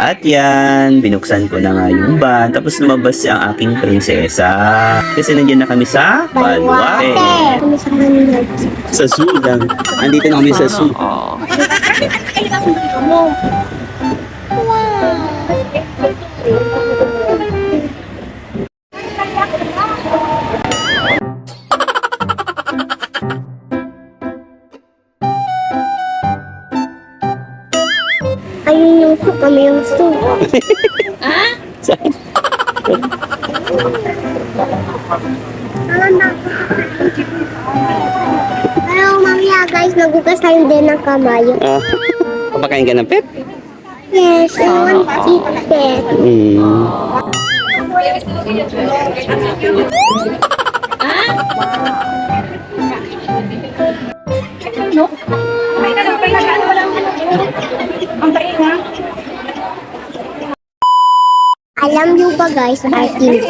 At yan, binuksan ko na nga yung van. Tapos lumabas ang aking prinsesa. Kasi nandiyan na kami sa Baluarte. Sa zoo lang. Andito na kami sa zoo. Ayun yung soup, kami yung soup. Pero mamaya guys, nagugas tayo din ng kamay. Papakain ka ng pep? Yes, I want to eat it. Alam niyo ba guys, ating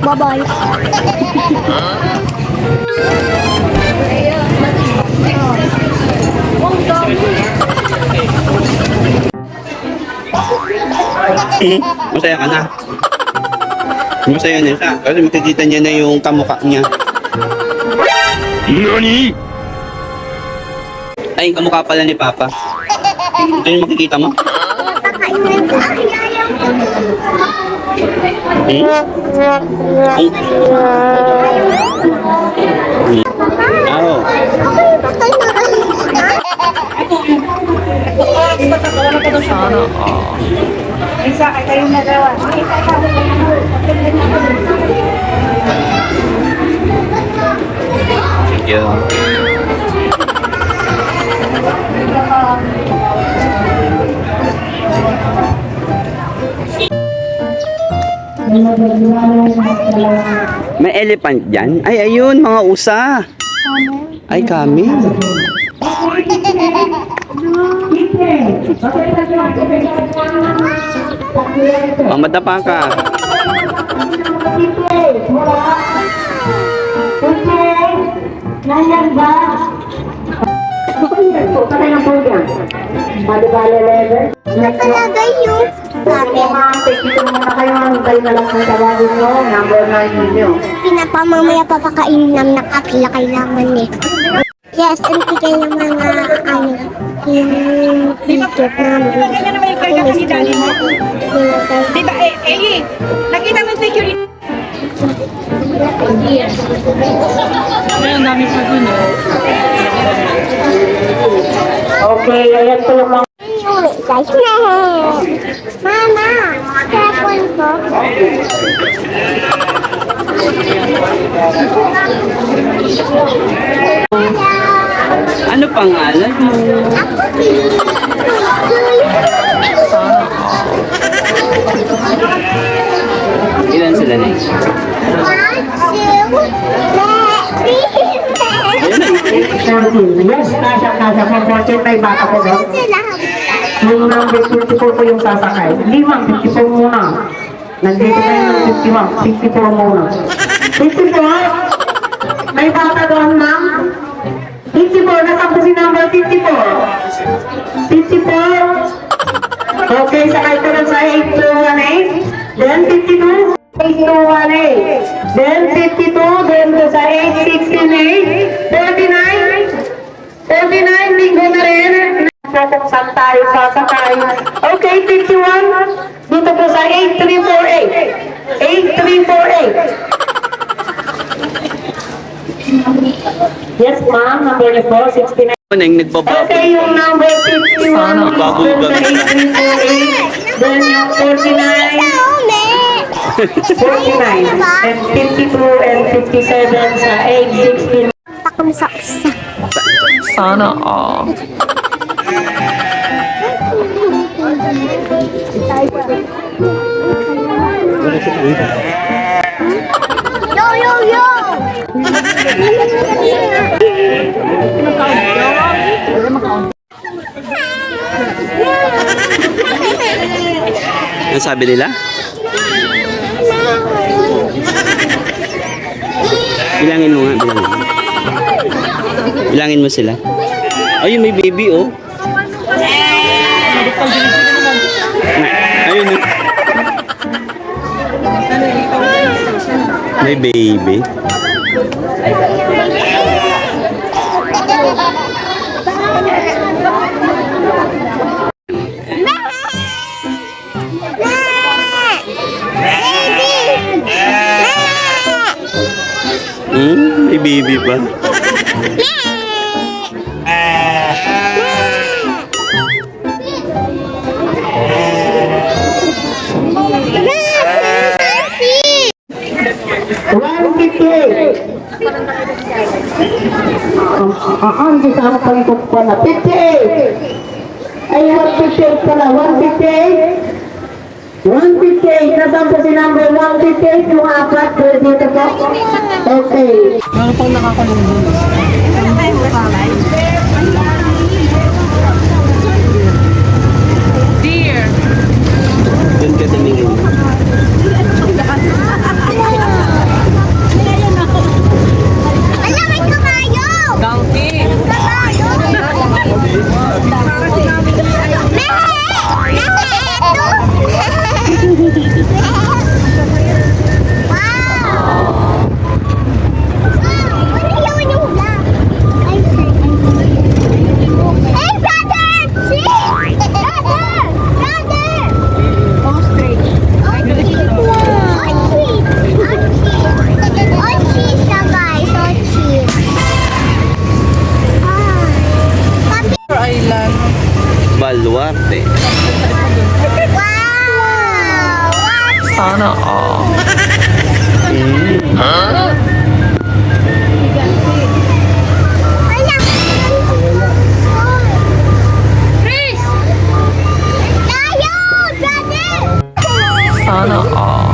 bye-bye. Masaya ka na. Masaya na siya. Kasi makikita niya na yung kamukha niya. NANI? Ay, kamukha pala ni Papa. Ito yung makikita mo? Oh. Isa kayong nagawa. Thank you. May elephant dyan? Ay, ayun, mga usa. Ay, kami. Mamadapa ka. Ano talaga yung sabi? Pinapamamaya papakainin namin ng kapila kailangan eh. Yes, and bigay ng mga yung ticket namin. Ganyan naman yung karga ni Daddy mo. Diba, nakita mo yung security. Ang dami pa dun Okay, ayan po yung mga... Guys, Mama, careful po. Ano pangalan mo? Ako si Ilan sila na yun? 1, 2, 3. Yes, nasa 4 may bata ko doon. Yung number 54 po yung sasakay. 54 muna. Nandito tayo ng 54 muna. 54? May bata doon, ma'am? 54, nasa po si number 54. 54? Okay, sakay ko lang sa 8218. Then 52? 8218. Then 52, then to sa 8168. 49? 49, linggo na rin. Kung saan tayo sasakay. Okay, 51. Dito po sa 8348. 8348. Yes, ma'am. Number 4, 69. Ano yung nagbababo? Okay, yung number 51. Bago Doon sa 8348. Then yung 49. 49. And 52 and 57 sa 816. Takam sa isa. Sana all. Yo, yo, yo! Ano sabi nila? Bilangin mo nga, bilangin. Bilangin mo sila. Ayun, may baby, oh. Ayun, oh. May baby. May baby pa. Hindi sa ako pangikot pa na. 58! Ay, 158 pala. 158? 158. Nasaan po si number 158? Yung apat. Pwede dito po. Okay. Dear. Doon ka tumingin. Ala, may kabayo! Donkey. Kabayo! Wow! Ano yawan yung hula? Ay, hey, brother! See? Brother! Brother! Oh, straight. Oh, sweet. Oh, sweet. Oh, sweet. Oh, cheese na guys. Oh, cheese. Papi. Island. Baluarte. Wow! Wow! Sana all. Wala. Chris! Tayo! Brother! Sana all.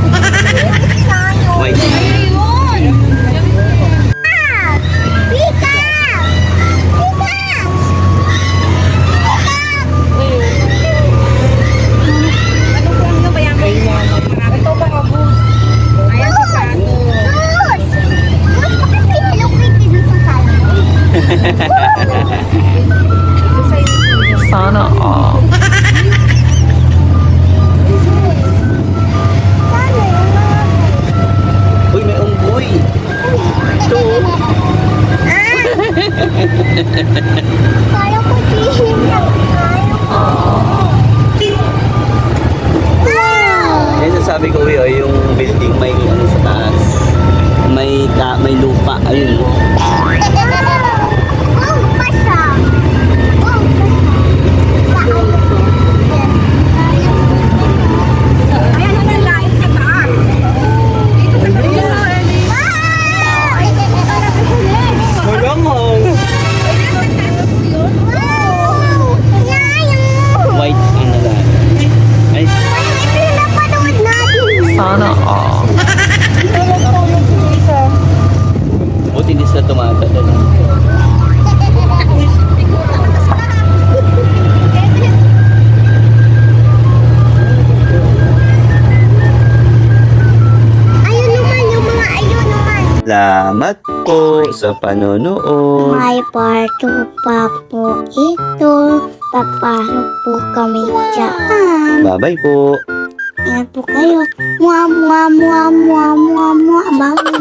Wait. Ayun! Pika! Pika! Sana all. Uy, may unggoy. Ito. Kaya ko tihim lang. Wow! Yan ang sabi ko, yung building may ano sa taas. May lupa. Ayun. Wow, pasa! Wow, ayan na lang sa taas. Dito sa wow! Malamang. Wow! White ano lang. Ay, Ito yung napanood natin. Sana all. buti hindi sila tumatala. Ayun naman, yung mga ayun naman. Salamat po sa panonood. May part 2 pa po ito. Papalo po kami dyan. Bye-bye po. Ayan po kayo. Mua, mua, mua, mua, mua, mua. Bye.